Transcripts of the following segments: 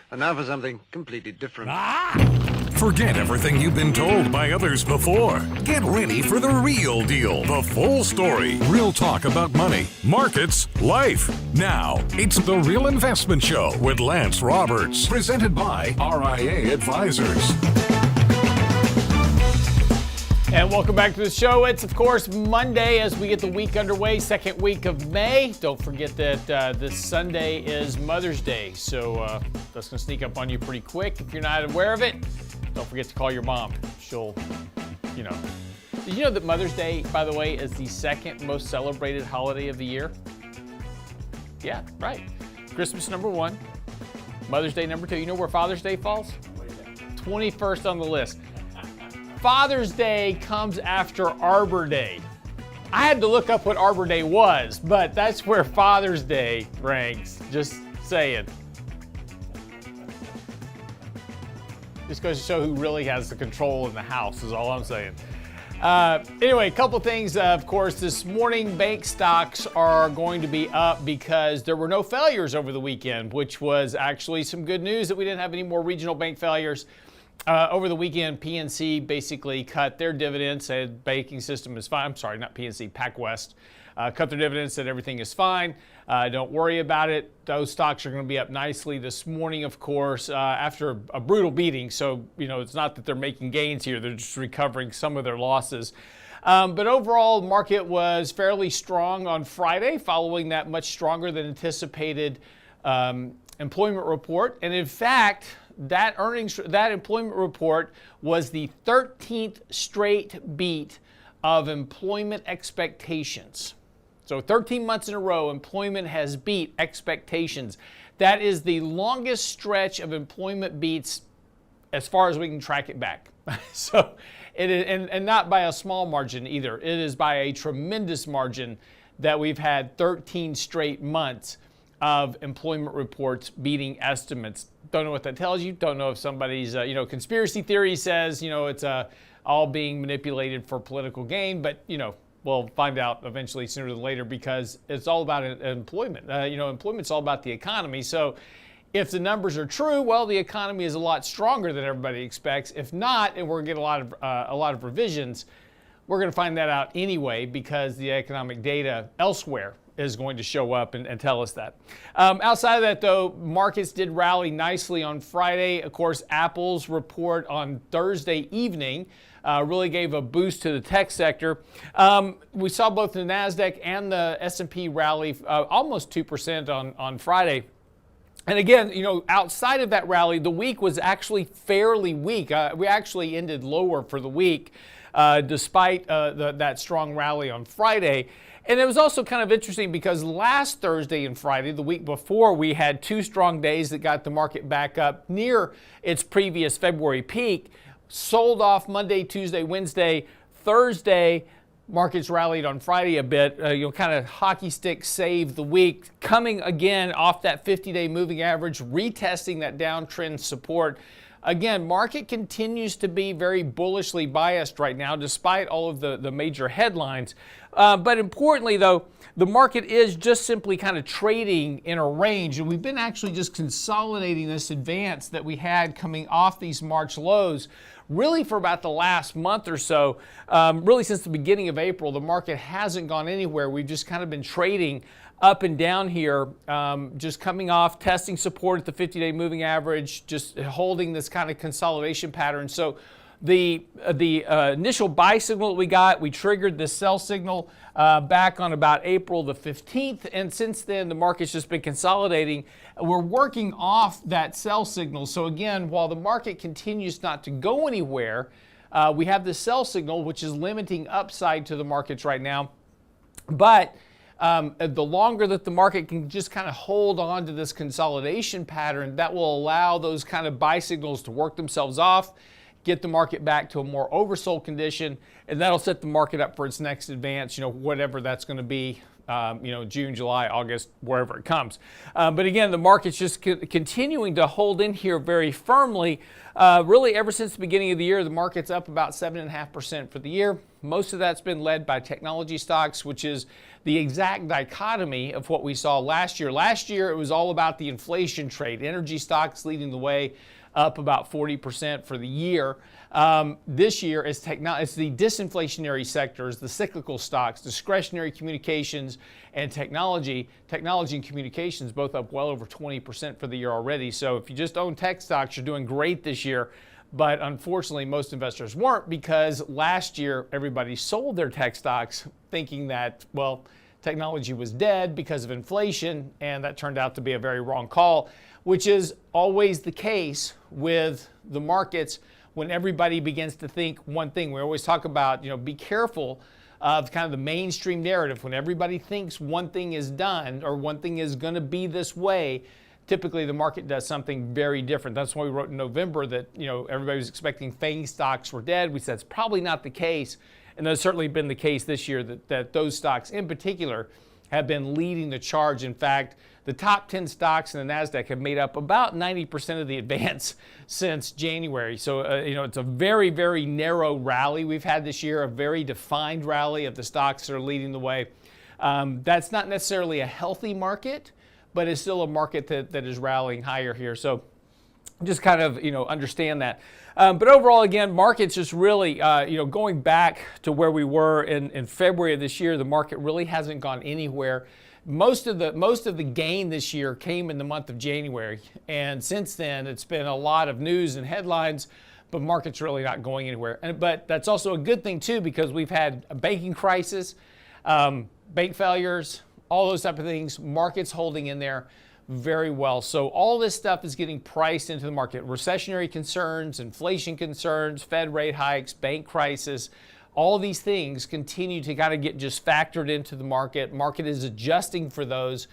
And now for something completely different. Forget everything you've been told by others before. Get ready for the real deal, the full story. Real talk about money, markets, life. Now, it's The Real Investment Show with Lance Roberts, presented by RIA Advisors. And welcome back to the show. It's, of course, Monday as we get the week underway, second week of May. Don't forget that this Sunday is Mother's Day, so that's going to sneak up on you pretty quick. If you're not aware of it, don't forget to call your mom. She'll, Did you know that Mother's Day, by the way, is the second most celebrated holiday of the year? Yeah, right. Christmas number 1, Mother's Day number 2. You know where Father's Day falls? 21st on the list. Father's Day comes after Arbor Day. I had to look up what Arbor Day was, but that's where Father's Day ranks. Just saying. Just goes to show who really has the control in the house is all I'm saying. Anyway, a couple things. Of course, this morning bank stocks are going to be up because there were no failures over the weekend, which was actually some good news that we didn't have any more regional bank failures. Over the weekend, PNC basically cut their dividends, said banking system is fine. I'm sorry, not PNC, PacWest. Cut their dividends, said everything is fine. Don't worry about it. Those stocks are going to be up nicely this morning, of course, after a brutal beating. So, it's not that they're making gains here. They're just recovering some of their losses. But overall, the market was fairly strong on Friday, following that much stronger than anticipated employment report. And in fact, that employment report was the 13th straight beat of employment expectations. So 13 months in a row, employment has beat expectations. That is the longest stretch of employment beats as far as we can track it back. So it is, and not by a small margin either. It is by a tremendous margin that we've had 13 straight months of employment reports beating estimates. Don't know what that tells you. Don't know if somebody's, conspiracy theory says, it's all being manipulated for political gain. But, we'll find out eventually sooner than later because it's all about employment. Employment's all about the economy. So if the numbers are true, well, the economy is a lot stronger than everybody expects. If not, and we're going to get a lot of revisions, we're going to find that out anyway because the economic data elsewhere is going to show up and tell us that. Outside of that, though, markets did rally nicely on Friday. Of course, Apple's report on Thursday evening really gave a boost to the tech sector. We saw both the NASDAQ and the S&P rally almost 2% on Friday. And again, outside of that rally, the week was actually fairly weak. We actually ended lower for the week despite that strong rally on Friday. And it was also kind of interesting because last Thursday and Friday, the week before, we had two strong days that got the market back up near its previous February peak. Sold off Monday, Tuesday, Wednesday, Thursday. Markets rallied on Friday a bit. Kind of hockey stick saved the week. Coming again off that 50-day moving average, retesting that downtrend support. Again, market continues to be very bullishly biased right now, despite all of the major headlines. But importantly, though, the market is just simply kind of trading in a range. And we've been actually just consolidating this advance that we had coming off these March lows really for about the last month or so. Really since the beginning of April, the market hasn't gone anywhere. We've just kind of been trading up and down here, just coming off, testing support at the 50-day moving average, just holding this kind of consolidation pattern. So the initial buy signal that we got, we triggered the sell signal back on about April the 15th. And since then, the market's just been consolidating. We're working off that sell signal. So again, while the market continues not to go anywhere, we have the sell signal, which is limiting upside to the markets right now. But the longer that the market can just kind of hold on to this consolidation pattern, that will allow those kind of buy signals to work themselves off, get the market back to a more oversold condition, and that'll set the market up for its next advance, whatever that's going to be, June, July, August, wherever it comes. But again, the market's just continuing to hold in here very firmly. Really, ever since the beginning of the year, the market's up about 7.5% for the year. Most of that's been led by technology stocks, which is the exact dichotomy of what we saw last year. Last year, it was all about the inflation trade. Energy stocks leading the way, up about 40% for the year. This year, it's the disinflationary sectors, the cyclical stocks, discretionary communications, and technology. Technology and communications both up well over 20% for the year already. So if you just own tech stocks, you're doing great this year. But unfortunately, most investors weren't, because last year, everybody sold their tech stocks thinking that, well, technology was dead because of inflation, and that turned out to be a very wrong call, which is always the case with the markets when everybody begins to think one thing. We always talk about, be careful of kind of the mainstream narrative. When everybody thinks one thing is done or one thing is going to be this way, typically the market does something very different. That's why we wrote in November that, everybody was expecting FANG stocks were dead. We said it's probably not the case. And that's certainly been the case this year, that those stocks in particular have been leading the charge. In fact, the top 10 stocks in the NASDAQ have made up about 90% of the advance since January. So, it's a very, very narrow rally we've had this year, a very defined rally of the stocks that are leading the way. That's not necessarily a healthy market, but it's still a market that is rallying higher here. So just kind of, understand that. But overall, again, markets just really, going back to where we were in February of this year, the market really hasn't gone anywhere. Most of the gain this year came in the month of January. And since then, it's been a lot of news and headlines, but market's really not going anywhere. But that's also a good thing, too, because we've had a banking crisis, bank failures, all those type of things, markets holding in there very well. So all this stuff is getting priced into the market. Recessionary concerns, inflation concerns, Fed rate hikes, bank crisis, all these things continue to kind of get just factored into the market. Market is adjusting for those.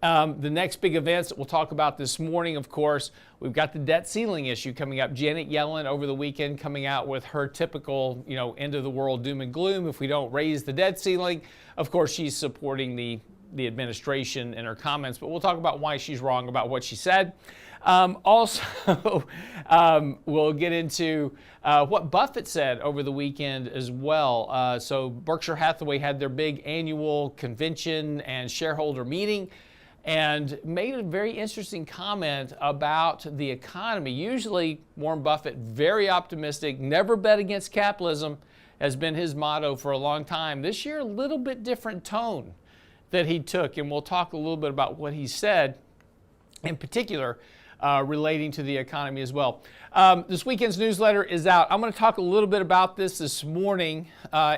The next big events that we'll talk about this morning, of course, we've got the debt ceiling issue coming up. Janet Yellen over the weekend coming out with her typical, end of the world doom and gloom if we don't raise the debt ceiling. Of course, she's supporting the administration in her comments, but we'll talk about why she's wrong about what she said. Also, we'll get into what Buffett said over the weekend as well. So Berkshire Hathaway had their big annual convention and shareholder meeting and made a very interesting comment about the economy. Usually, Warren Buffett, very optimistic, never bet against capitalism, has been his motto for a long time. This year, a little bit different tone that he took, and we'll talk a little bit about what he said, in particular, relating to the economy as well. This weekend's newsletter is out. I'm going to talk a little bit about this morning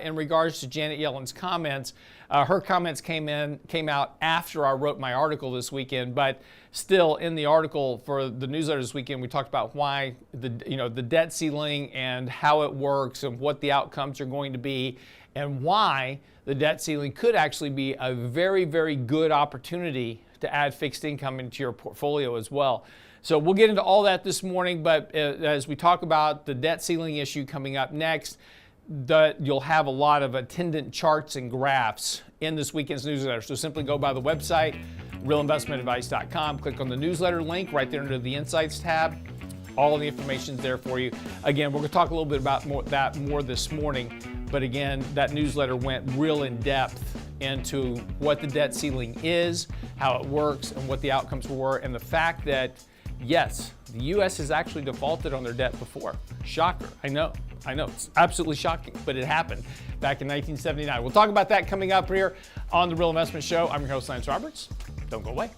in regards to Janet Yellen's comments. Her comments came out after I wrote my article this weekend, but still in the article for the newsletter this weekend, we talked about why the debt ceiling and how it works and what the outcomes are going to be, and why the debt ceiling could actually be a very, very good opportunity to add fixed income into your portfolio as well. So we'll get into all that this morning, but as we talk about the debt ceiling issue coming up next, you'll have a lot of attendant charts and graphs in this weekend's newsletter. So simply go by the website, realinvestmentadvice.com, click on the newsletter link right there under the Insights tab. All of the information's there for you. Again, we're going to talk a little bit about more this morning. But again, that newsletter went real in depth into what the debt ceiling is, how it works, and what the outcomes were, and the fact that, yes, the U.S. has actually defaulted on their debt before. Shocker. I know. It's absolutely shocking, but it happened back in 1979. We'll talk about that coming up here on The Real Investment Show. I'm your host, Lance Roberts. Don't go away.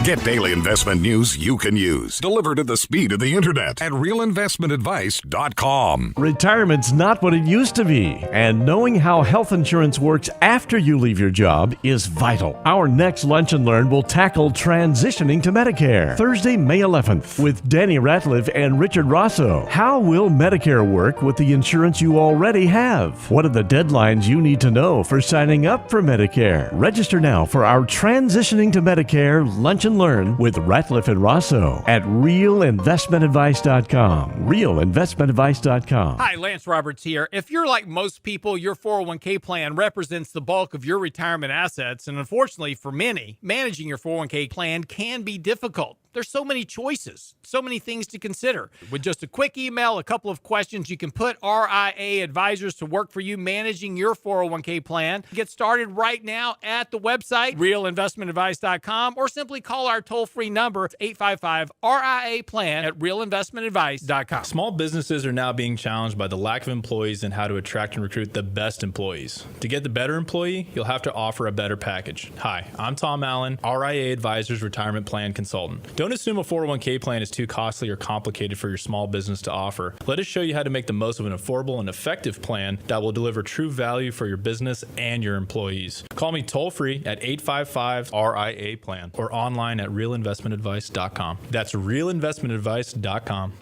Get daily investment news you can use, delivered at the speed of the internet at realinvestmentadvice.com. Retirement's not what it used to be, and knowing how health insurance works after you leave your job is vital. Our next Lunch and Learn will tackle transitioning to Medicare, Thursday, May 11th, with Danny Ratliff and Richard Rosso. How will Medicare work with the insurance you already have? What are the deadlines you need to know for signing up for Medicare? Register now for our Transitioning to Medicare Lunch and learn with Ratliff and Rosso at realinvestmentadvice.com. Realinvestmentadvice.com. Hi, Lance Roberts here. If you're like most people, your 401k plan represents the bulk of your retirement assets. And unfortunately for many, managing your 401k plan can be difficult. There's so many choices, so many things to consider. With just a quick email, a couple of questions, you can put RIA advisors to work for you managing your 401k plan. Get started right now at the website, realinvestmentadvice.com, or simply call our toll-free number, 855-RIA-PLAN at realinvestmentadvice.com. Small businesses are now being challenged by the lack of employees and how to attract and recruit the best employees. To get the better employee, you'll have to offer a better package. Hi, I'm Tom Allen, RIA Advisors Retirement Plan Consultant. Don't assume a 401k plan is too costly or complicated for your small business to offer. Let us show you how to make the most of an affordable and effective plan that will deliver true value for your business and your employees. Call me toll-free at 855-RIA-PLAN or online at realinvestmentadvice.com. That's realinvestmentadvice.com.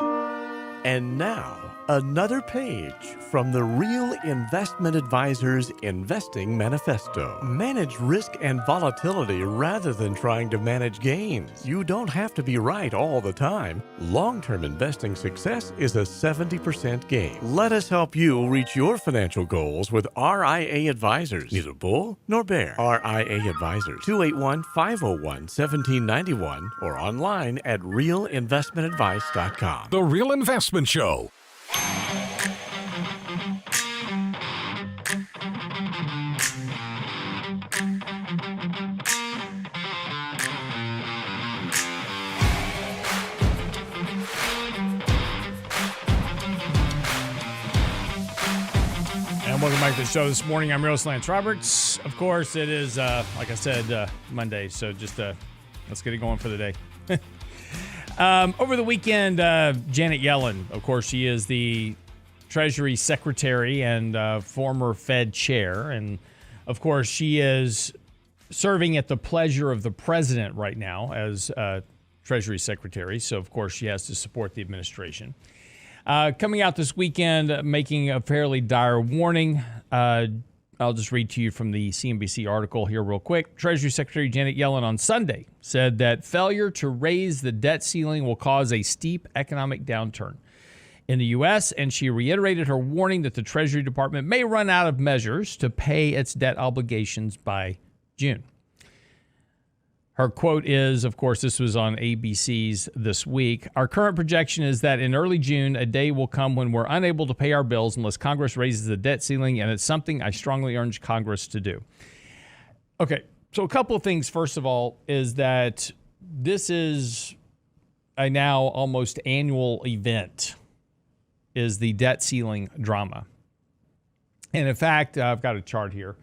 And now, another page from the Real Investment Advisors Investing Manifesto. Manage risk and volatility rather than trying to manage gains. You don't have to be right all the time. Long-term investing success is a 70% gain. Let us help you reach your financial goals with RIA Advisors. Neither bull nor bear. RIA Advisors, 281-501-1791 or online at realinvestmentadvice.com. The Real Investment Show. And welcome back to the show this morning. I'm Real Lance Roberts. Of course, it is, like I said, Monday, so just let's get it going for the day. Over the weekend, Janet Yellen, of course, she is the Treasury Secretary and former Fed Chair. And, of course, she is serving at the pleasure of the president right now as Treasury Secretary. So, of course, she has to support the administration. Coming out this weekend, making a fairly dire warning. I'll just read to you from the CNBC article here real quick. Treasury Secretary Janet Yellen on Sunday said that failure to raise the debt ceiling will cause a steep economic downturn in the U.S., and she reiterated her warning that the Treasury Department may run out of measures to pay its debt obligations by June. Her quote is, of course, this was on ABC's This Week. Our current projection is that in early June, a day will come when we're unable to pay our bills unless Congress raises the debt ceiling, and it's something I strongly urge Congress to do. Okay, so a couple of things. First of all, is that this is a now almost annual event, is the debt ceiling drama. And in fact, I've got a chart here.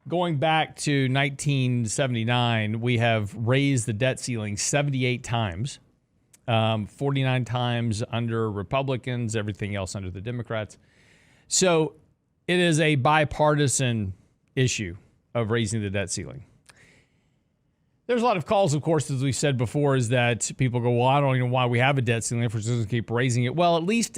Going back to 1979, we have raised the debt ceiling 78 times, 49 times under Republicans, everything else under the Democrats. So it is a bipartisan issue of raising the debt ceiling. There's a lot of calls, of course, as we said before, is that people go, well, I don't even know why we have a debt ceiling if we're just going to keep raising it. Well, at least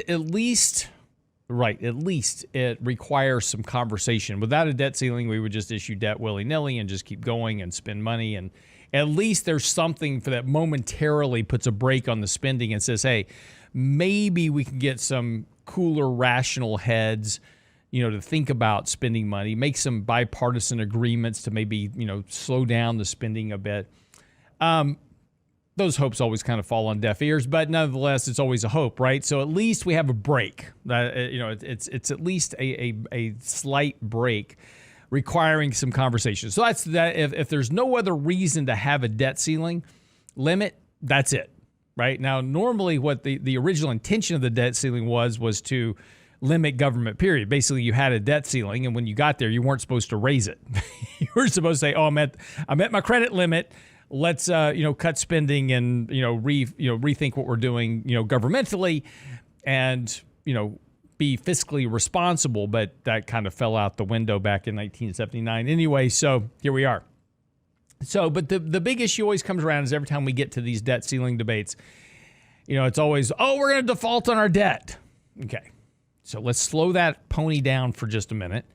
it requires some conversation. Without a debt ceiling, we would just issue debt willy-nilly and just keep going and spend money. And at least there's something for that momentarily puts a brake on the spending and says, hey, maybe we can get some cooler, rational heads, to think about spending money, make some bipartisan agreements to maybe, slow down the spending a bit. Those hopes always kind of fall on deaf ears, but nonetheless, it's always a hope, right? So at least we have a break. It's at least a slight break requiring some conversation. So that's that. If there's no other reason to have a debt ceiling limit, that's it, right? Now, normally what the original intention of the debt ceiling was to limit government, period. Basically, you had a debt ceiling, and when you got there, you weren't supposed to raise it. You were supposed to say, I'm at my credit limit. Let's cut spending and rethink what we're doing governmentally, and be fiscally responsible. But that kind of fell out the window back in 1979. Anyway, so here we are. So, but the big issue always comes around is every time we get to these debt ceiling debates, it's always, we're going to default on our debt. Okay, so let's slow that pony down for just a minute.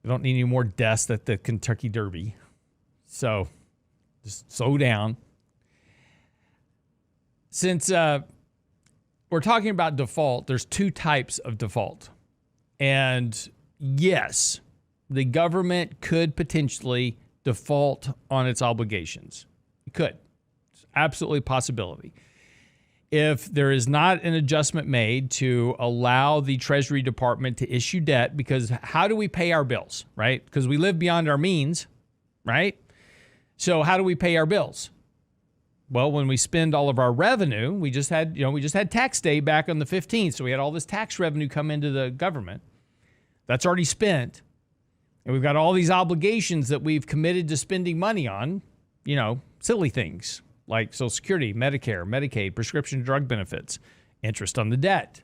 We don't need any more deaths at the Kentucky Derby. So Just slow down. Since we're talking about default, there's two types of default. And yes, the government could potentially default on its obligations. It could. It's absolutely a possibility. If there is not an adjustment made to allow the Treasury Department to issue debt, because how do we pay our bills, right? Because we live beyond our means, right? So how do we pay our bills? Well, when we spend all of our revenue, we just had tax day back on the 15th. So we had all this tax revenue come into the government. That's already spent. And we've got all these obligations that we've committed to spending money on, silly things like Social Security, Medicare, Medicaid, prescription drug benefits, interest on the debt.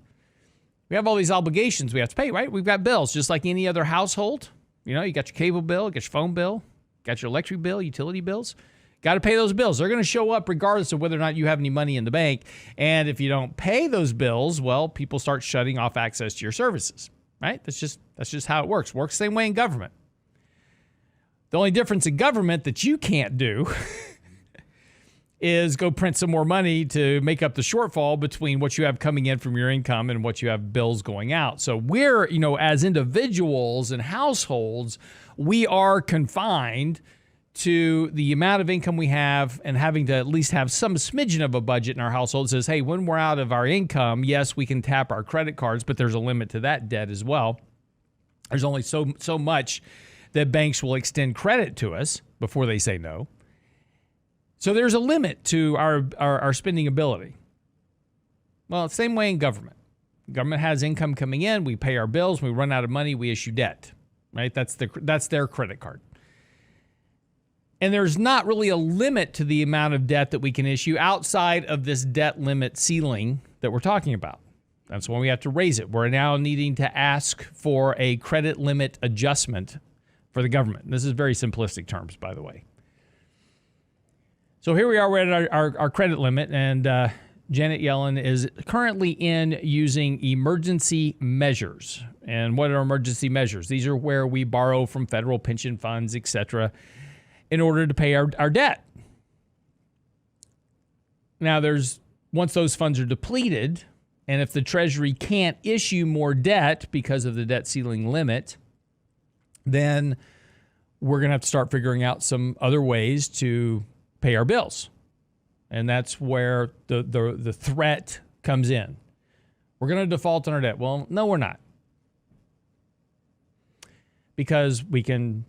We have all these obligations we have to pay, right? We've got bills just like any other household. You got your cable bill, you got your phone bill, got your electric bill, utility bills. Got to pay those bills. They're going to show up regardless of whether or not you have any money in the bank. And if you don't pay those bills, well, people start shutting off access to your services, right? That's just how it works. Works the same way in government. The only difference in government that you can't do is go print some more money to make up the shortfall between what you have coming in from your income and what you have bills going out. So we're, as individuals and households, we are confined to the amount of income we have and having to at least have some smidgen of a budget in our household. It says, hey, when we're out of our income, yes, we can tap our credit cards, but there's a limit to that debt as well. There's only so much that banks will extend credit to us before they say no. So there's a limit to our spending ability. Well, it's the same way in government. Government has income coming in, we pay our bills, when we run out of money, we issue debt, right? That's their credit card. And there's not really a limit to the amount of debt that we can issue outside of this debt limit ceiling that we're talking about. That's when we have to raise it. We're now needing to ask for a credit limit adjustment for the government. This is very simplistic terms, by the way. So here we are, we're at our credit limit, and Janet Yellen is currently using emergency measures. And what are emergency measures? These are where we borrow from federal pension funds, et cetera, in order to pay our debt. Now, once those funds are depleted, and if the Treasury can't issue more debt because of the debt ceiling limit, then we're going to have to start figuring out some other ways to pay our bills. And that's where the threat comes in. We're going to default on our debt. Well, no, we're not. Because we can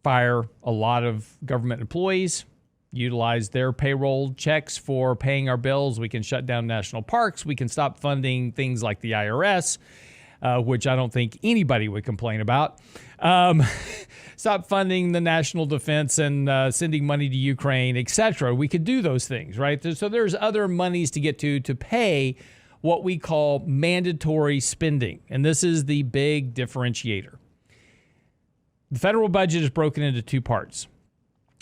fire a lot of government employees, utilize their payroll checks for paying our bills. We can shut down national parks. We can stop funding things like the IRS, which I don't think anybody would complain about. Stop funding the national defense and sending money to Ukraine, etc. We could do those things, right? So there's other monies to get to pay what we call mandatory spending. And this is the big differentiator. The federal budget is broken into two parts.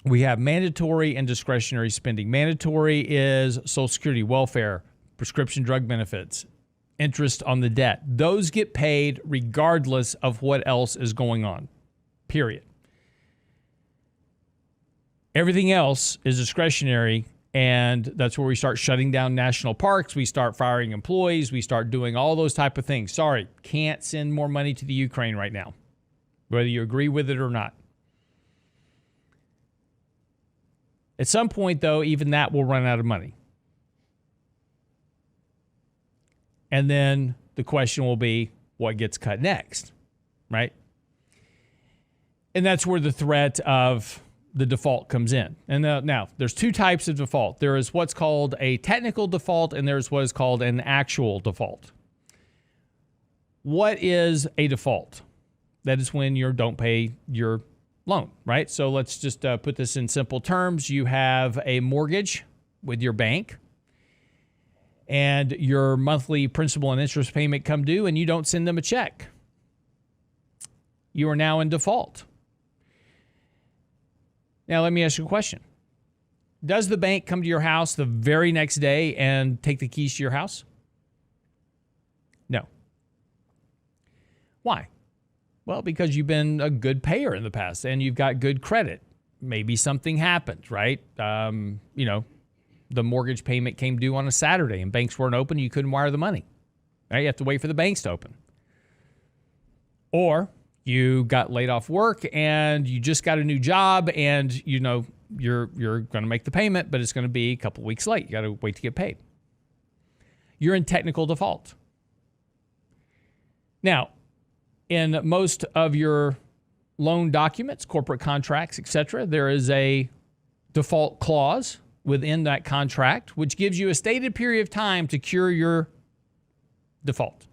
We have mandatory and discretionary spending. Mandatory is Social Security, welfare, prescription drug benefits, interest on the debt. Those get paid regardless of what else is going on, period. Everything else is discretionary, and that's where we start shutting down national parks. We start firing employees. We start doing all those type of things. Sorry, can't send more money to the Ukraine right now, whether you agree with it or not. At some point, though, even that will run out of money. And then the question will be, what gets cut next, right? And that's where the threat of the default comes in. And now, there's two types of default. There is what's called a technical default, and there's what is called an actual default. What is a default? That is when you don't pay your loan, right? So let's just put this in simple terms. You have a mortgage with your bank, and your monthly principal and interest payment come due, and you don't send them a check. You are now in default. Now, let me ask you a question. Does the bank come to your house the very next day and take the keys to your house? No. Why? Well, because you've been a good payer in the past and you've got good credit. maybe something happened, right? The mortgage payment came due on a Saturday and banks weren't open. You couldn't wire the money. Right? You have to wait for the banks to open. Or you got laid off work and you just got a new job and, you're going to make the payment, but it's going to be a couple weeks late. You got to wait to get paid. You're in technical default. Now, in most of your loan documents, corporate contracts, etc., there is a default clause within that contract, which gives you a stated period of time to cure your default.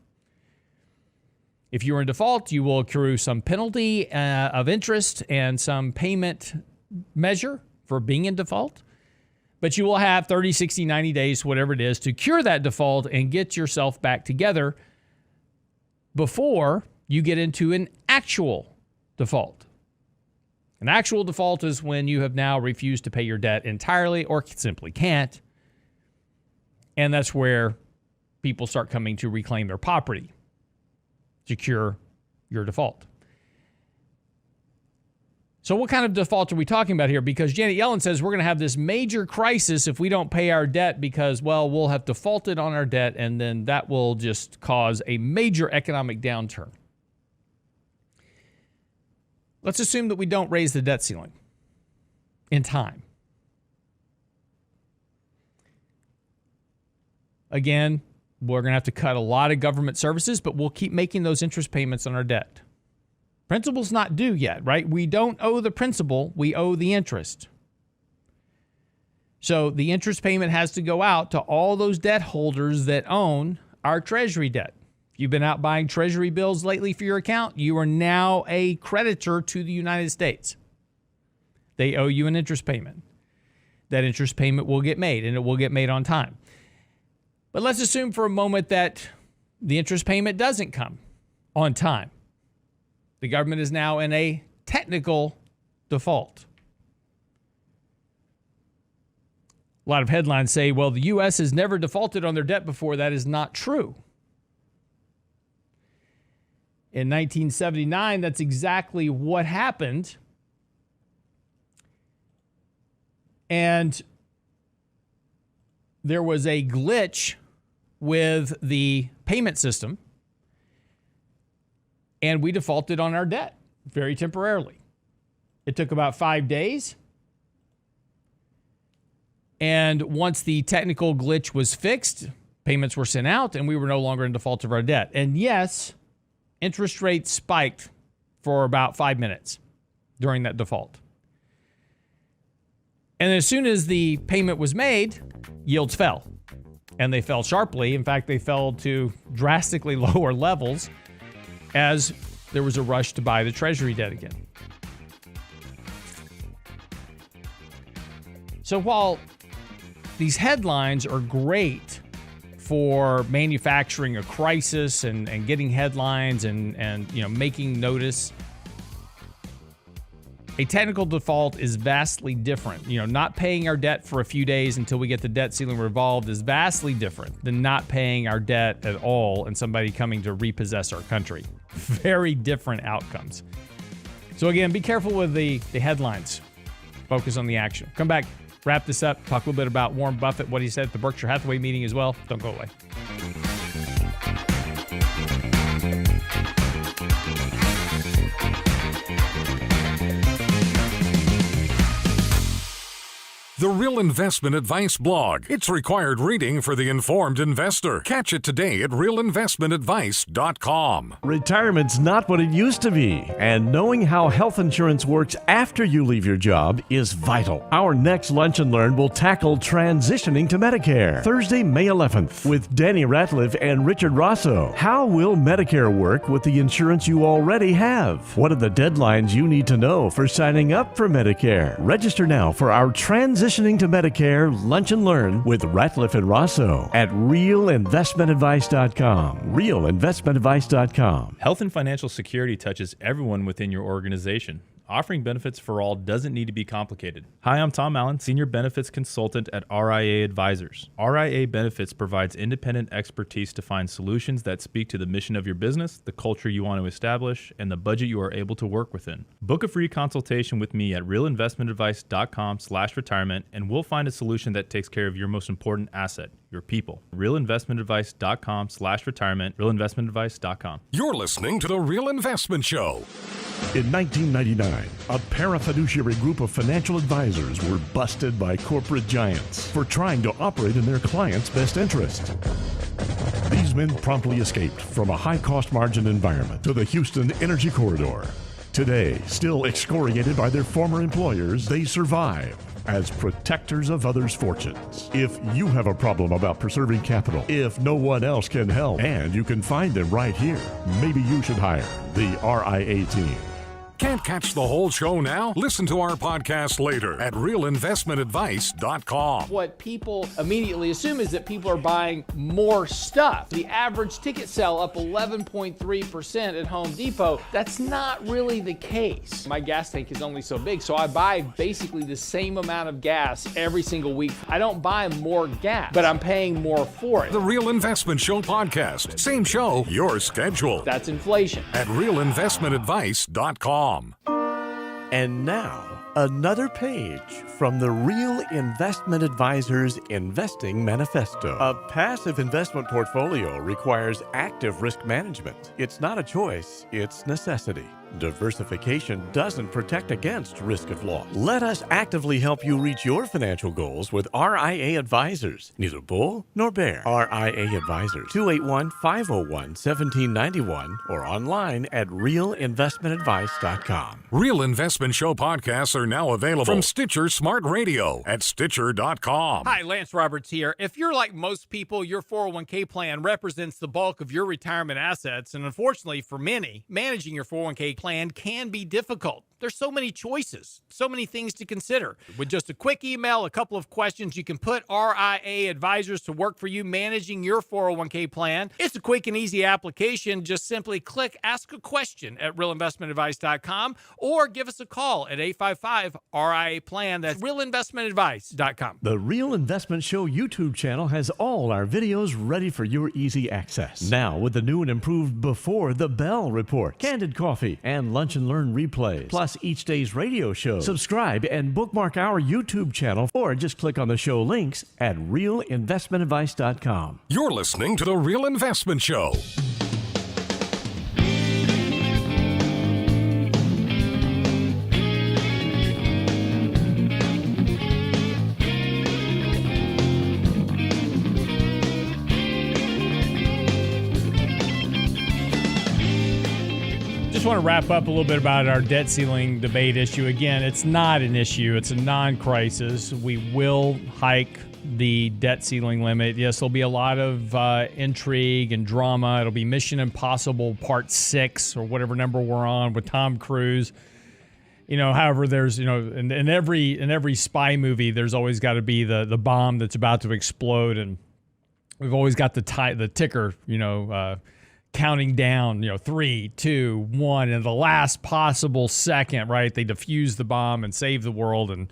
If you are in default, you will accrue some penalty of interest and some payment measure for being in default. But you will have 30, 60, 90 days, whatever it is, to cure that default and get yourself back together before you get into an actual default. An actual default is when you have now refused to pay your debt entirely or simply can't. And that's where people start coming to reclaim their property to cure your default. So what kind of default are we talking about here? Because Janet Yellen says we're going to have this major crisis if we don't pay our debt because, we'll have defaulted on our debt and then that will just cause a major economic downturn. Let's assume that we don't raise the debt ceiling in time. Again, we're going to have to cut a lot of government services, but we'll keep making those interest payments on our debt. Principal's not due yet, right? We don't owe the principal, we owe the interest. So the interest payment has to go out to all those debt holders that own our treasury debt. If you've been out buying treasury bills lately for your account, you are now a creditor to the United States. They owe you an interest payment. That interest payment will get made, and it will get made on time. But let's assume for a moment that the interest payment doesn't come on time. The government is now in a technical default. A lot of headlines say, the U.S. has never defaulted on their debt before. That is not true. In 1979, that's exactly what happened. And there was a glitch with the payment system, and we defaulted on our debt very temporarily. It took about 5 days. And once the technical glitch was fixed, payments were sent out, and we were no longer in default of our debt. And yes, interest rates spiked for about 5 minutes during that default. And as soon as the payment was made, yields fell. And they fell sharply. In fact, they fell to drastically lower levels as there was a rush to buy the treasury debt again. So while these headlines are great for manufacturing a crisis and getting headlines and making notice, a technical default is vastly different. Not paying our debt for a few days until we get the debt ceiling resolved is vastly different than not paying our debt at all and somebody coming to repossess our country. Very different outcomes. So again, be careful with the headlines. Focus on the action. Come back, wrap this up, talk a little bit about Warren Buffett, what he said at the Berkshire Hathaway meeting as well. Don't go away. The Real Investment Advice blog. It's required reading for the informed investor. Catch it today at realinvestmentadvice.com. Retirement's not what it used to be, and knowing how health insurance works after you leave your job is vital. Our next Lunch and Learn will tackle transitioning to Medicare. Thursday, May 11th, with Danny Ratliff and Richard Rosso. How will Medicare work with the insurance you already have? What are the deadlines you need to know for signing up for Medicare? Register now for our Transitioning to Medicare Lunch and Learn with Ratliff and Rosso at realinvestmentadvice.com. realinvestmentadvice.com. Health and financial security touches everyone within your organization. Offering benefits for all doesn't need to be complicated. Hi, I'm Tom Allen, Senior Benefits Consultant at RIA Advisors. RIA Benefits provides independent expertise to find solutions that speak to the mission of your business, the culture you want to establish, and the budget you are able to work within. Book a free consultation with me at realinvestmentadvice.com/retirement, and we'll find a solution that takes care of your most important asset, your people. realinvestmentadvice.com/retirement, realinvestmentadvice.com. You're listening to The Real Investment Show. In 1999, a parafiduciary group of financial advisors were busted by corporate giants for trying to operate in their clients' best interest. These men promptly escaped from a high-cost margin environment to the Houston Energy Corridor. Today, still excoriated by their former employers, they survive as protectors of others' fortunes. If you have a problem about preserving capital, if no one else can help, and you can find them right here, maybe you should hire the RIA team. Can't catch the whole show now? Listen to our podcast later at realinvestmentadvice.com. What people immediately assume is that people are buying more stuff. The average ticket sale up 11.3% at Home Depot. That's not really the case. My gas tank is only so big, so I buy basically the same amount of gas every single week. I don't buy more gas, but I'm paying more for it. The Real Investment Show podcast. Same show, your schedule. That's inflation. At realinvestmentadvice.com. And now, another page from the Real Investment Advisors Investing Manifesto. A passive investment portfolio requires active risk management. It's not a choice, it's necessity. Diversification doesn't protect against risk of loss. Let us actively help you reach your financial goals with RIA Advisors. Neither bull nor bear. RIA Advisors, 281-501-1791 or online at realinvestmentadvice.com. Real Investment Show podcasts are now available from Stitcher Smart Radio at Stitcher.com. Hi, Lance Roberts here. If you're like most people, your 401k plan represents the bulk of your retirement assets, and unfortunately for many, managing your 401k plan can be difficult. There's so many choices, so many things to consider. With just a quick email, a couple of questions, you can put RIA Advisors to work for you managing your 401k plan. It's a quick and easy application. Just simply click Ask a Question at realinvestmentadvice.com or give us a call at 855-RIA-PLAN. That's realinvestmentadvice.com. The Real Investment Show YouTube channel has all our videos ready for your easy access. Now with the new and improved Before the Bell report, Candid Coffee, and Lunch and Learn replays, plus each day's radio show. Subscribe and bookmark our YouTube channel or just click on the show links at realinvestmentadvice.com. You're listening to The Real Investment Show. Just want to wrap up a little bit about our debt ceiling debate issue. Again, it's not an issue. It's a non-crisis. We will hike the debt ceiling limit. Yes, there'll be a lot of intrigue and drama. It'll be Mission Impossible Part 6 or whatever number we're on with Tom Cruise. However, there's, in every spy movie, there's always got to be the bomb that's about to explode. And we've always got the ticker, counting down, 3, 2, 1, and the last possible second, right? They defuse the bomb and save the world, and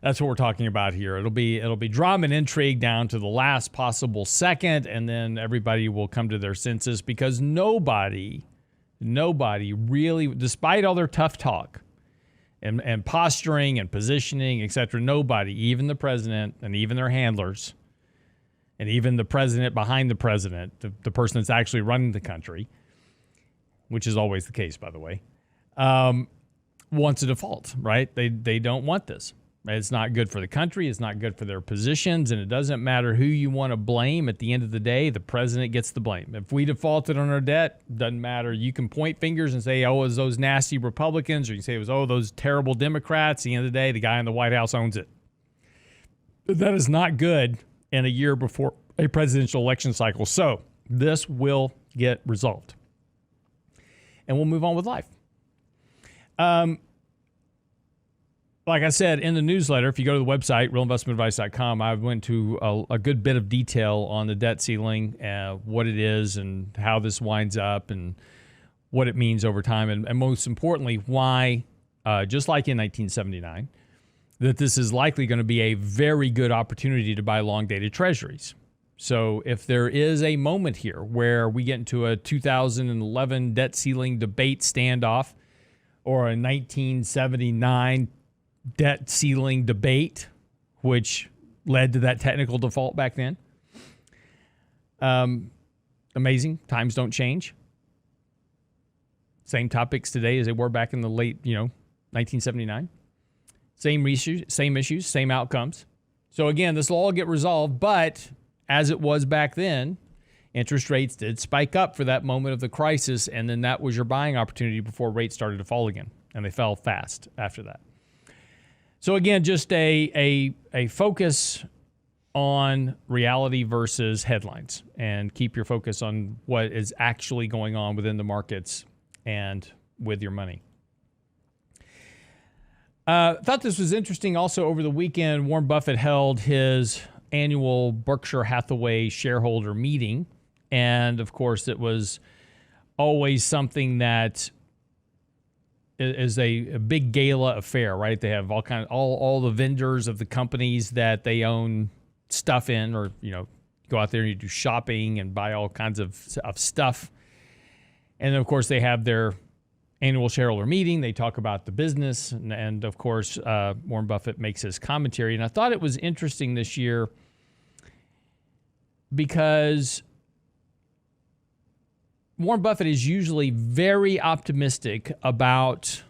that's what we're talking about here. It'll be drama and intrigue down to the last possible second, and then everybody will come to their senses because nobody really, despite all their tough talk and posturing and positioning, etc., nobody, even the president and even their handlers, and even the president behind the president, the person that's actually running the country, which is always the case, by the way, wants a default, right? They don't want this. It's not good for the country. It's not good for their positions. And it doesn't matter who you want to blame. At the end of the day, the president gets the blame. If we defaulted on our debt, doesn't matter. You can point fingers and say, oh, it was those nasty Republicans, or you can say it was, oh, those terrible Democrats. At the end of the day, the guy in the White House owns it. But that is not good in a year before a presidential election cycle. So this will get resolved. And we'll move on with life. Like I said in the newsletter, if you go to the website, realinvestmentadvice.com, I went to a good bit of detail on the debt ceiling, what it is and how this winds up and what it means over time. And most importantly, why just like in 1979, that this is likely going to be a very good opportunity to buy long-dated treasuries. So if there is a moment here where we get into a 2011 debt ceiling debate standoff or a 1979 debt ceiling debate, which led to that technical default back then, amazing. Times don't change. Same topics today as they were back in the late, 1979. Same issues, same outcomes. So again, this will all get resolved, but as it was back then, interest rates did spike up for that moment of the crisis, and then that was your buying opportunity before rates started to fall again, and they fell fast after that. So again, just a focus on reality versus headlines, and keep your focus on what is actually going on within the markets and with your money. Thought this was interesting. Also over the weekend, Warren Buffett held his annual Berkshire Hathaway shareholder meeting. And of course, it was always something that is a big gala affair, right? They have all the vendors of the companies that they own stuff in, or, go out there and you do shopping and buy all kinds of stuff. And then, of course, they have their annual shareholder meeting. They talk about the business. And of course, Warren Buffett makes his commentary. And I thought it was interesting this year because Warren Buffett is usually very optimistic about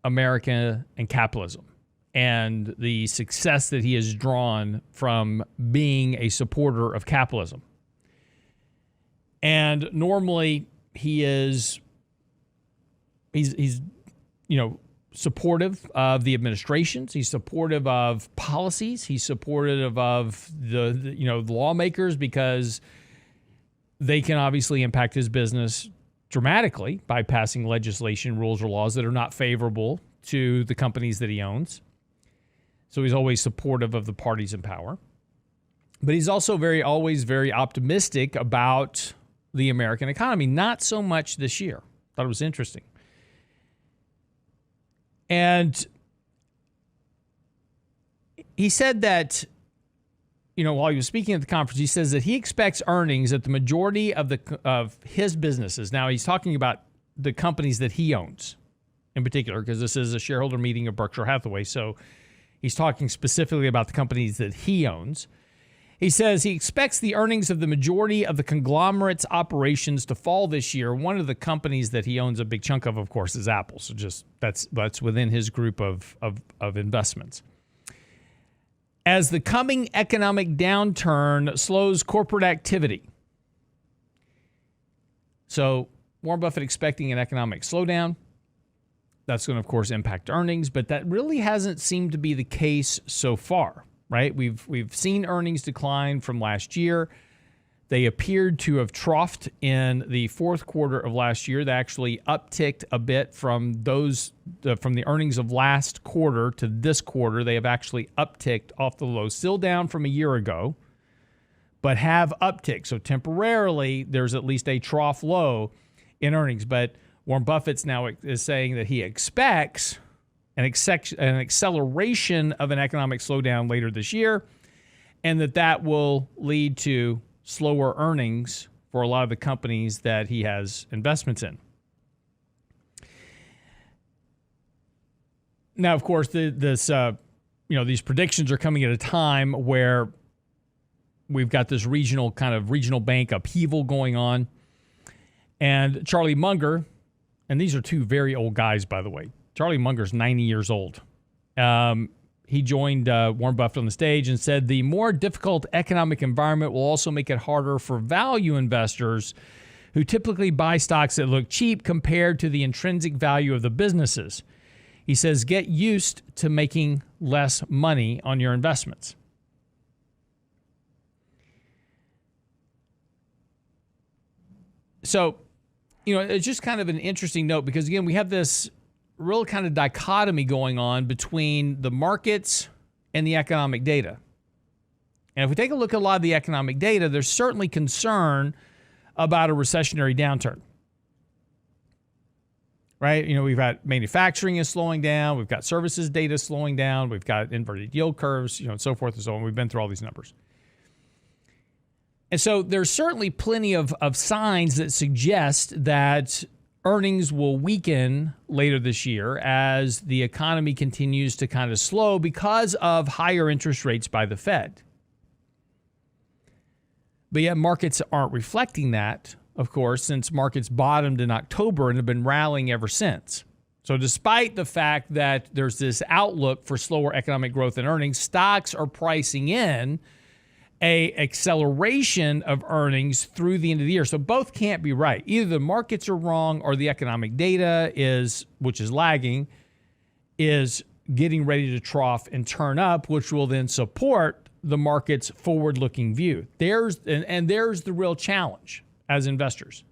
America and capitalism and the success that he has drawn from being a supporter of capitalism. And normally he's supportive of the administrations. He's supportive of policies. He's supportive of the lawmakers, because they can obviously impact his business dramatically by passing legislation, rules, or laws that are not favorable to the companies that he owns. So he's always supportive of the parties in power. But he's also always very optimistic about the American economy. Not so much this year. Thought it was interesting. And he said that, while he was speaking at the conference, he says that he expects earnings at the majority of his businesses. Now, he's talking about the companies that he owns in particular, because this is a shareholder meeting of Berkshire Hathaway. So he's talking specifically about the companies that he owns. He says he expects the earnings of the majority of the conglomerate's operations to fall this year. One of the companies that he owns a big chunk of course, is Apple. So just that's within his group of investments. As the coming economic downturn slows corporate activity. So Warren Buffett expecting an economic slowdown. That's going to, of course, impact earnings, but that really hasn't seemed to be the case so far. Right? We've seen earnings decline from last year. They appeared to have troughed in the fourth quarter of last year. They actually upticked a bit from the earnings of last quarter to this quarter. They have actually upticked off the low, still down from a year ago, but have upticked. So temporarily, there's at least a trough low in earnings. But Warren Buffett's now is saying that he expects an acceleration of an economic slowdown later this year, and that will lead to slower earnings for a lot of the companies that he has investments in. Now, of course, these predictions are coming at a time where we've got this regional bank upheaval going on, and Charlie Munger, and these are two very old guys, by the way. Charlie Munger's 90 years old. He joined Warren Buffett on the stage and said the more difficult economic environment will also make it harder for value investors who typically buy stocks that look cheap compared to the intrinsic value of the businesses. He says, get used to making less money on your investments. So, it's just kind of an interesting note because, again, we have this real kind of dichotomy going on between the markets and the economic data. And if we take a look at a lot of the economic data, there's certainly concern about a recessionary downturn. right? We've got manufacturing is slowing down. We've got services data slowing down. We've got inverted yield curves, and so forth and so on. We've been through all these numbers. And so there's certainly plenty of signs that suggest that earnings will weaken later this year as the economy continues to kind of slow because of higher interest rates by the Fed. But yet markets aren't reflecting that, of course, since markets bottomed in October and have been rallying ever since. So despite the fact that there's this outlook for slower economic growth and earnings, stocks are pricing in a acceleration of earnings through the end of the year. So both can't be right. Either the markets are wrong or the economic data which is lagging, is getting ready to trough and turn up, which will then support the market's forward-looking view. There's the real challenge as investors.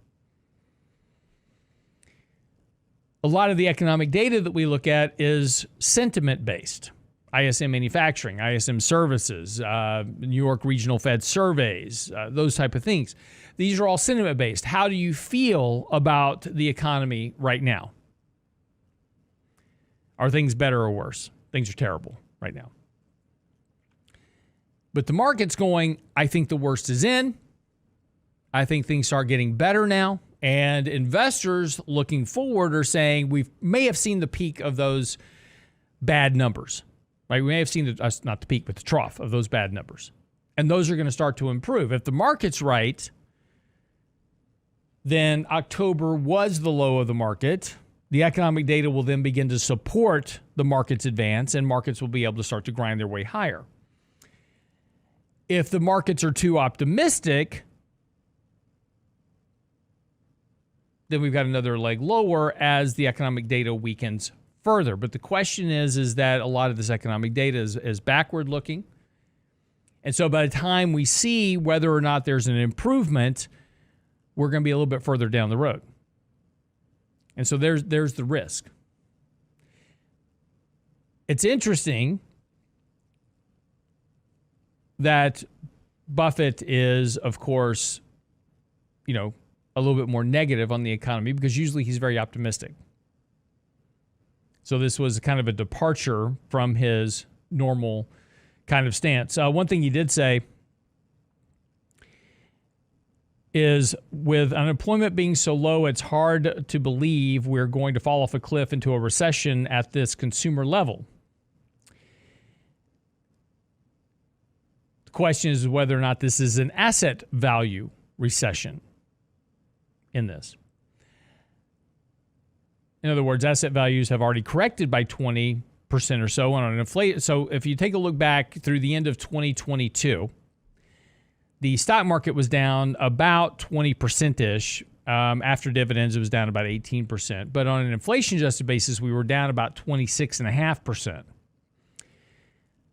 A lot of the economic data that we look at is sentiment-based. ISM manufacturing, ISM services, New York Regional Fed surveys, those type of things. These are all sentiment-based. How do you feel about the economy right now? Are things better or worse? Things are terrible right now. But the market's going, I think the worst is in. I think things start getting better now. And investors looking forward are saying we may have seen the peak of those bad numbers. Right? We may have seen not the peak, but the trough of those bad numbers. And those are going to start to improve. If the market's right, then October was the low of the market. The economic data will then begin to support the market's advance, and markets will be able to start to grind their way higher. If the markets are too optimistic, then we've got another leg lower as the economic data weakens further. But the question is that a lot of this economic data is backward looking. And so by the time we see whether or not there's an improvement, we're going to be a little bit further down the road. And so there's the risk. It's interesting that Buffett is, of course, a little bit more negative on the economy because usually he's very optimistic. So this was kind of a departure from his normal kind of stance. One thing he did say is, with unemployment being so low, it's hard to believe we're going to fall off a cliff into a recession at this consumer level. The question is whether or not this is an asset value recession in this. In other words, asset values have already corrected by 20% or so on an inflation. So if you take a look back through the end of 2022, the stock market was down about 20%-ish. After dividends, it was down about 18%. But on an inflation-adjusted basis, we were down about 26.5%.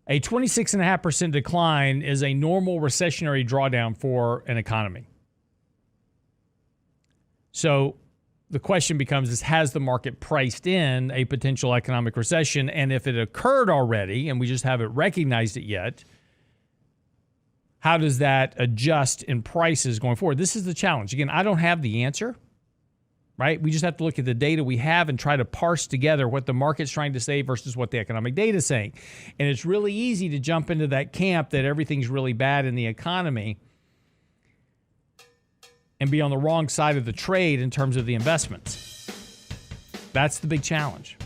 A 26.5% decline is a normal recessionary drawdown for an economy. So the question becomes, has the market priced in a potential economic recession? And if it occurred already and we just haven't recognized it yet, how does that adjust in prices going forward? This is the challenge. Again, I don't have the answer, right? We just have to look at the data we have and try to parse together what the market's trying to say versus what the economic data is saying. And it's really easy to jump into that camp that everything's really bad in the economy and be on the wrong side of the trade in terms of the investments. That's the big challenge.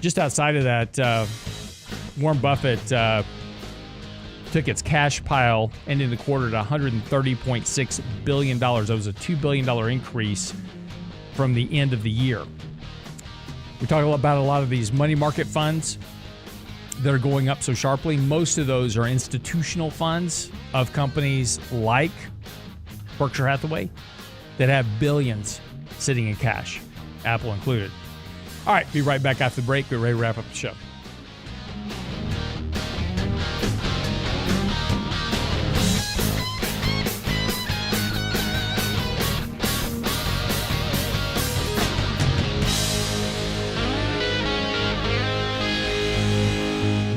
Just outside of that, Warren Buffett took its cash pile ending the quarter at $130.6 billion. That was a $2 billion increase from the end of the year. We talk about a lot of these money market funds that are going up so sharply. Most of those are institutional funds of companies like Berkshire Hathaway that have billions sitting in cash, Apple included. All right, be right back after the break. We're ready to wrap up the show.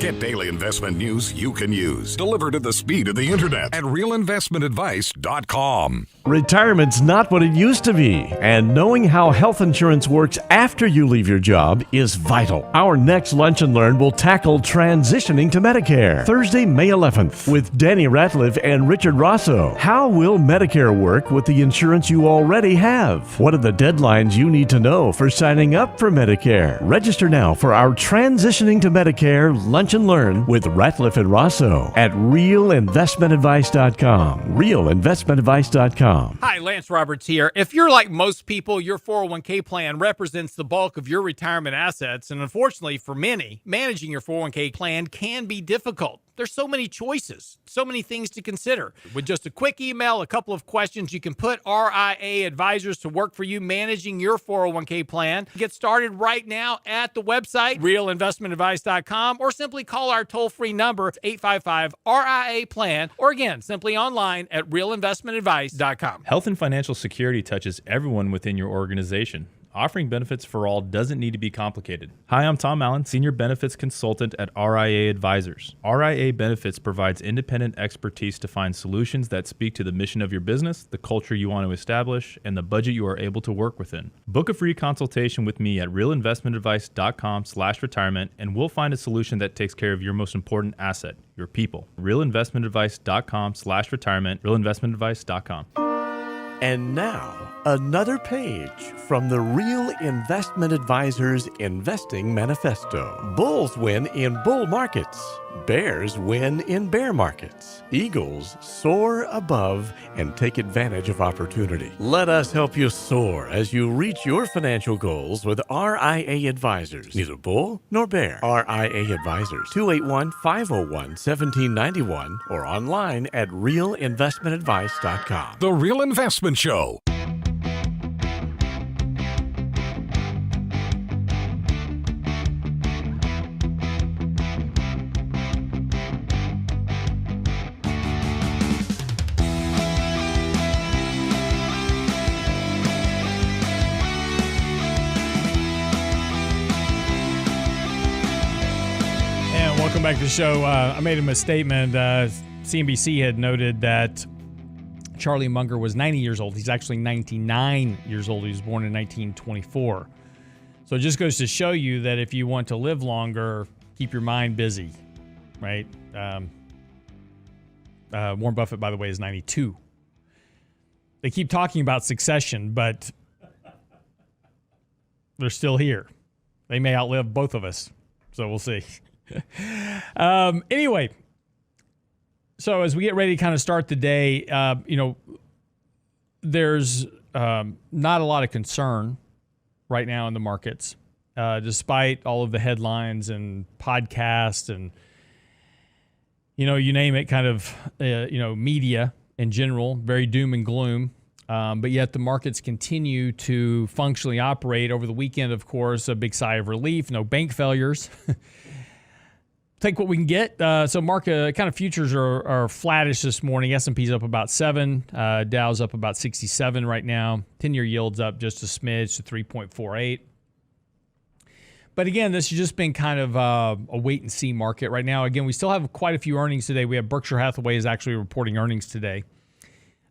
Get daily investment news you can use, delivered at the speed of the internet at realinvestmentadvice.com. Retirement's not what it used to be, and knowing how health insurance works after you leave your job is vital. Our next Lunch and Learn will tackle transitioning to Medicare. Thursday, May 11th, with Danny Ratliff and Richard Rosso. How will Medicare work with the insurance you already have? What are the deadlines you need to know for signing up for Medicare? Register now for our Transitioning to Medicare Lunch and Learn with Ratliff and Rosso at realinvestmentadvice.com. realinvestmentadvice.com. Hi, Lance Roberts here. If you're like most people, your 401k plan represents the bulk of your retirement assets, and unfortunately for many, managing your 401k plan can be difficult. There's so many choices, so many things to consider. With just a quick email, a couple of questions, you can put RIA advisors to work for you managing your 401k plan. Get started right now at the website, realinvestmentadvice.com, or simply call our toll-free number, 855-RIA-PLAN, or again, simply online at realinvestmentadvice.com. Health and financial security touches everyone within your organization. Offering benefits for all doesn't need to be complicated. Hi, I'm Tom Allen, Senior Benefits Consultant at RIA Advisors. RIA Benefits provides independent expertise to find solutions that speak to the mission of your business, the culture you want to establish, and the budget you are able to work within. Book a free consultation with me at realinvestmentadvice.com/retirement, and we'll find a solution that takes care of your most important asset, your people. realinvestmentadvice.com/retirement, realinvestmentadvice.com. And now, another page from the Real Investment Advisors Investing Manifesto. Bulls win in bull markets. Bears win in bear markets. Eagles soar above and take advantage of opportunity. Let us help you soar as you reach your financial goals with RIA Advisors. Neither bull nor bear. RIA Advisors, 281-501-1791 or online at realinvestmentadvice.com. The Real Investment Show. Welcome back to the show. I made a misstatement. CNBC had noted that Charlie Munger was 90 years old. He's actually 99 years old. He was born in 1924. So it just goes to show you that if you want to live longer, keep your mind busy, right? Warren Buffett, by the way, is 92. They keep talking about succession, but they're still here. They may outlive both of us, so we'll see. Anyway, so as we get ready to kind of start the day, there's not a lot of concern right now in the markets, despite all of the headlines and podcasts and, you name it, kind of, media in general, very doom and gloom. But yet the markets continue to functionally operate. Over the weekend, of course, a big sigh of relief, no bank failures. Take what we can get. So market kind of futures are flattish this morning. S&P's up about 7. Dow's up about 67 right now. 10-year yield's up just a smidge to 3.48. But again, this has just been kind of a wait-and-see market right now. Again, we still have quite a few earnings today. We have Berkshire Hathaway is actually reporting earnings today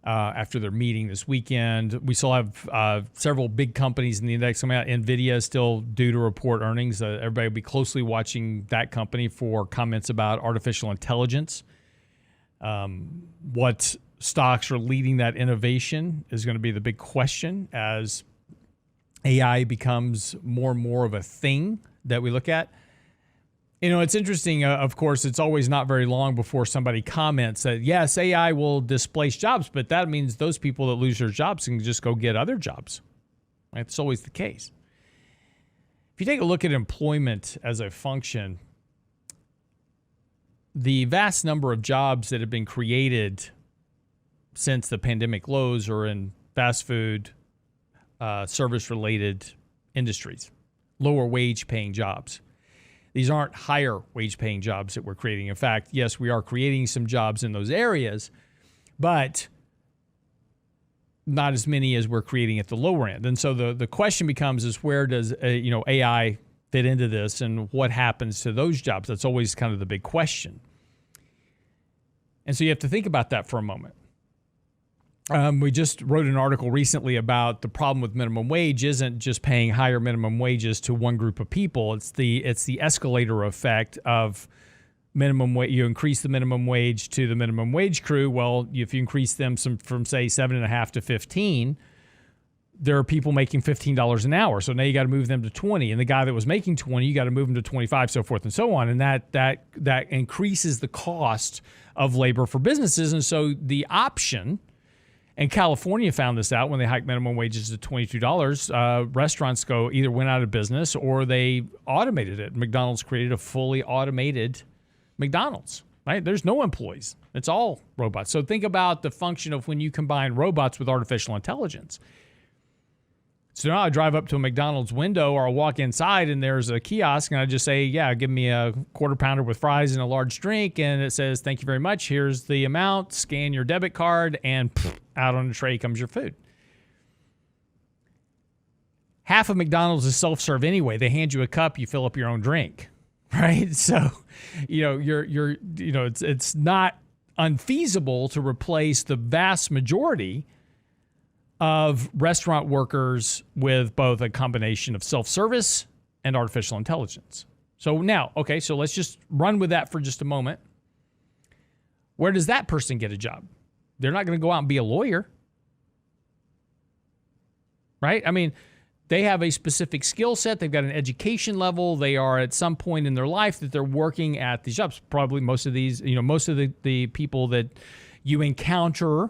after their meeting this weekend. We still have several big companies in the index coming out. NVIDIA is still due to report earnings. Everybody will be closely watching that company for comments about artificial intelligence. What stocks are leading that innovation is going to be the big question as AI becomes more and more of a thing that we look at. It's interesting, of course, it's always not very long before somebody comments that, yes, AI will displace jobs, but that means those people that lose their jobs can just go get other jobs. That's always the case. If you take a look at employment as a function, the vast number of jobs that have been created since the pandemic lows are in fast food, service-related industries, lower wage-paying jobs. These aren't higher wage-paying jobs that we're creating. In fact, yes, we are creating some jobs in those areas, but not as many as we're creating at the lower end. And so the question becomes is where does AI fit into this and what happens to those jobs. That's always kind of the big question. And so you have to think about that for a moment. We just wrote an article recently about the problem with minimum wage isn't just paying higher minimum wages to one group of people. It's the escalator effect of minimum wage. You increase the minimum wage to the minimum wage crew. Well, if you increase them from say 7.5 to 15, there are people making $15 an hour. So now you got to move them to 20. And the guy that was making 20, you got to move him to 25, so forth and so on. And that increases the cost of labor for businesses. And so the option, and California found this out when they hiked minimum wages to $22, restaurants either went out of business or they automated it. McDonald's created a fully automated McDonald's, right? There's no employees. It's all robots. So think about the function of when you combine robots with artificial intelligence. So now I drive up to a McDonald's window or I walk inside and there's a kiosk and I just say, yeah, give me a quarter pounder with fries and a large drink. And it says, thank you very much. Here's the amount. Scan your debit card and out on the tray comes your food. Half of McDonald's is self-serve anyway. They hand you a cup, you fill up your own drink, right? So, it's not unfeasible to replace the vast majority of restaurant workers with both a combination of self-service and artificial intelligence. So now, okay, so let's just run with that for just a moment. Where does that person get a job? They're not going to go out and be a lawyer, right? I mean, they have a specific skill set. They've got an education level. They are at some point in their life that they're working at these jobs. Probably most of these, most of the people that you encounter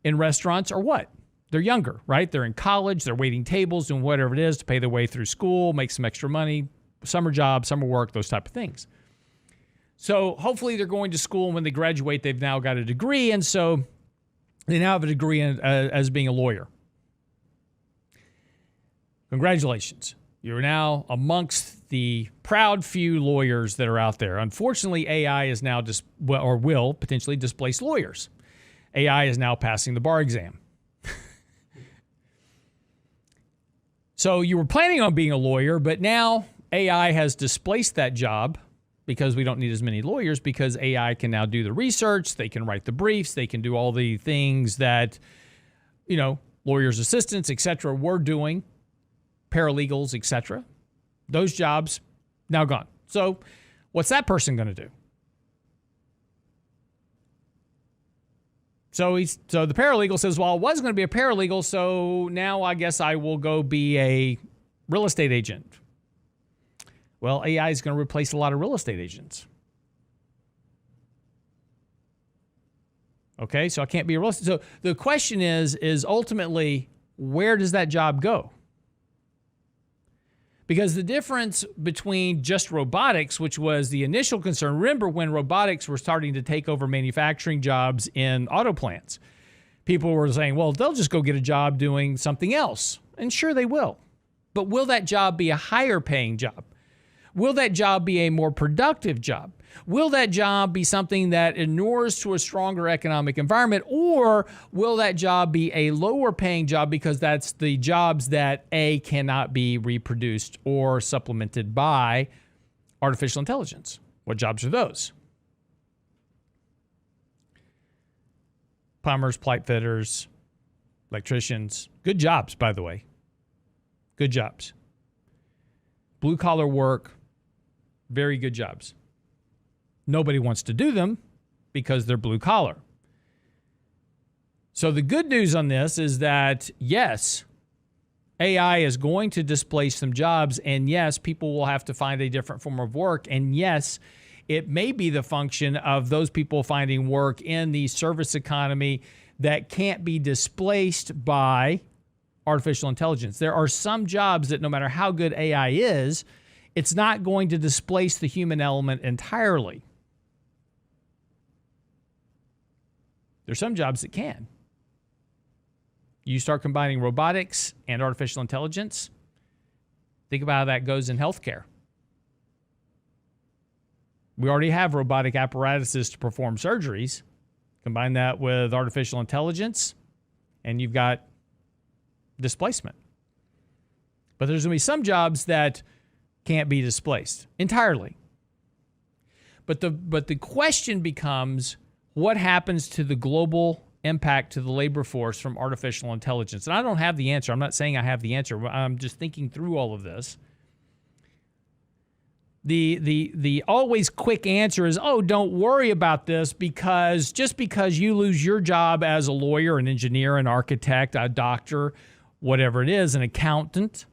in restaurants are what? They're younger, right? They're in college. They're waiting tables, doing whatever it is to pay their way through school, make some extra money, summer job, summer work, those type of things. So hopefully they're going to school, and when they graduate, they've now got a degree, and so they now have a degree as being a lawyer. Congratulations. You're now amongst the proud few lawyers that are out there. Unfortunately, AI is now will potentially displace lawyers. AI is now passing the bar exam. So you were planning on being a lawyer, but now AI has displaced that job because we don't need as many lawyers because AI can now do the research, they can write the briefs, they can do all the things that, lawyers' assistants, et cetera, were doing, paralegals, et cetera. Those jobs now gone. So what's that person going to do? So the paralegal says, well, I was going to be a paralegal, so now I guess I will go be a real estate agent. Well, AI is going to replace a lot of real estate agents. Okay, so I can't be a real estate. So the question is ultimately, where does that job go? Because the difference between just robotics, which was the initial concern, remember when robotics were starting to take over manufacturing jobs in auto plants, people were saying, well, they'll just go get a job doing something else. And sure, they will. But will that job be a higher paying job? Will that job be a more productive job? Will that job be something that inures to a stronger economic environment, or will that job be a lower paying job because that's the jobs that A, cannot be reproduced or supplemented by artificial intelligence? What jobs are those? Plumbers, pipe fitters, electricians. Good jobs, by the way. Good jobs. Blue collar work, very good jobs. Nobody wants to do them because they're blue collar. So the good news on this is that, yes, AI is going to displace some jobs, and yes, people will have to find a different form of work, and yes, it may be the function of those people finding work in the service economy that can't be displaced by artificial intelligence. There are some jobs that no matter how good AI is, it's not going to displace the human element entirely. There's some jobs that can. You start combining robotics and artificial intelligence, think about how that goes in healthcare. We already have robotic apparatuses to perform surgeries. Combine that with artificial intelligence, and you've got displacement. But there's going to be some jobs that can't be displaced entirely. But the question becomes, what happens to the global impact to the labor force from artificial intelligence? And I don't have the answer. I'm not saying I have the answer. I'm just thinking through all of this. The always quick answer is, oh, don't worry about this, because just because you lose your job as a lawyer, an engineer, an architect, a doctor, whatever it is, an accountant.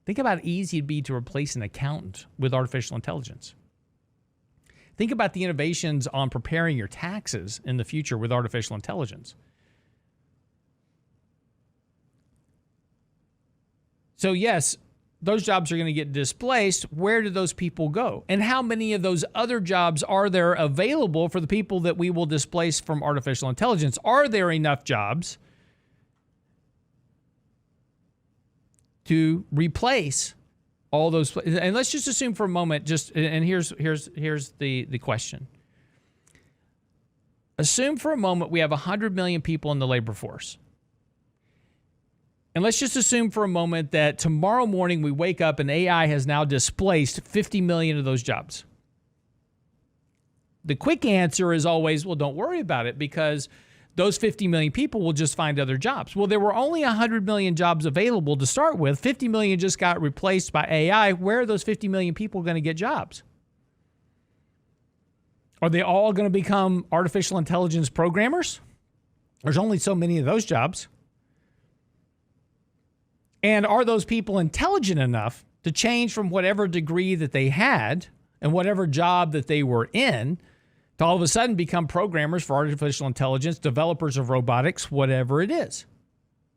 Think about how easy it'd be to replace an accountant with artificial intelligence. Think about the innovations on preparing your taxes in the future with artificial intelligence. So yes, those jobs are going to get displaced. Where do those people go? And how many of those other jobs are there available for the people that we will displace from artificial intelligence? Are there enough jobs to replace all those? And let's just assume for a moment, and here's the question. Assume for a moment we have 100 million people in the labor force. And let's just assume for a moment that tomorrow morning we wake up and AI has now displaced 50 million of those jobs. The quick answer is always, well, don't worry about it, because those 50 million people will just find other jobs. Well, there were only 100 million jobs available to start with. 50 million just got replaced by AI. Where are those 50 million people going to get jobs? Are they all going to become artificial intelligence programmers? There's only so many of those jobs. And are those people intelligent enough to change from whatever degree that they had and whatever job that they were in to all of a sudden become programmers for artificial intelligence, developers of robotics, whatever it is,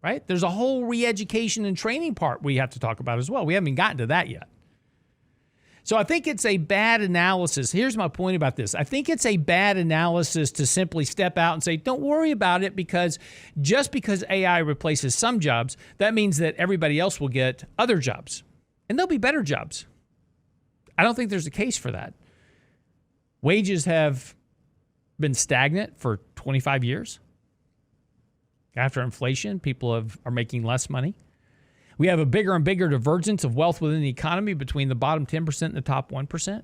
right? There's a whole re-education and training part we have to talk about as well. We haven't gotten to that yet. So I think it's a bad analysis. Here's my point about this. I think it's a bad analysis to simply step out and say, don't worry about it, because just because AI replaces some jobs, that means that everybody else will get other jobs. And they'll be better jobs. I don't think there's a case for that. Wages have been stagnant for 25 years. After inflation, people are making less money. We have a bigger and bigger divergence of wealth within the economy between the bottom 10% and the top 1%.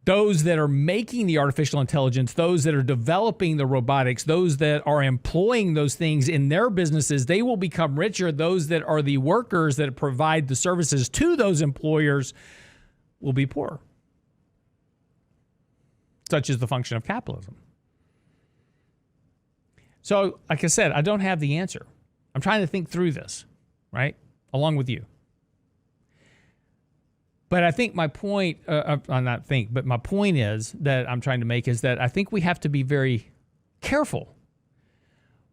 Those that are making the artificial intelligence, those that are developing the robotics, those that are employing those things in their businesses, they will become richer. Those that are the workers that provide the services to those employers will be poorer. Such is the function of capitalism. So, like I said, I don't have the answer. I'm trying to think through this, right, along with you. But I think my point, my point is that I'm trying to make is that I think we have to be very careful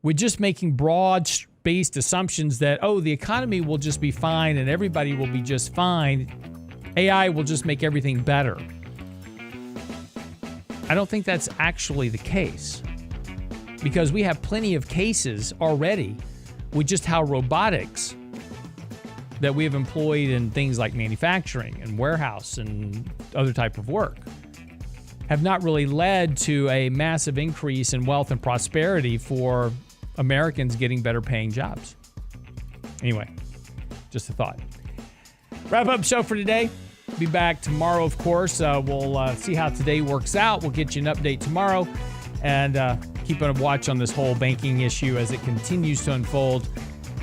with just making broad-based assumptions that, oh, the economy will just be fine and everybody will be just fine. AI will just make everything better. I don't think that's actually the case, because we have plenty of cases already with just how robotics that we have employed in things like manufacturing and warehouse and other type of work have not really led to a massive increase in wealth and prosperity for Americans getting better paying jobs. Anyway, just a thought. Wrap up show for today. Be back tomorrow, of course. We'll see how today works out. We'll get you an update tomorrow, and keep a watch on this whole banking issue as it continues to unfold.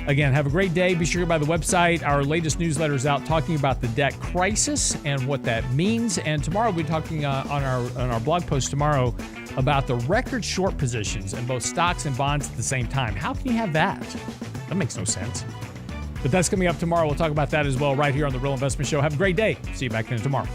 Again, have a great day. Be sure to go by the website. Our latest newsletter is out talking about the debt crisis and what that means. And tomorrow we'll be talking on our blog post tomorrow about the record short positions in both stocks and bonds at the same time. How can you have that? That makes no sense. But that's coming up tomorrow. We'll talk about that as well right here on The Real Investment Show. Have a great day. See you back then tomorrow.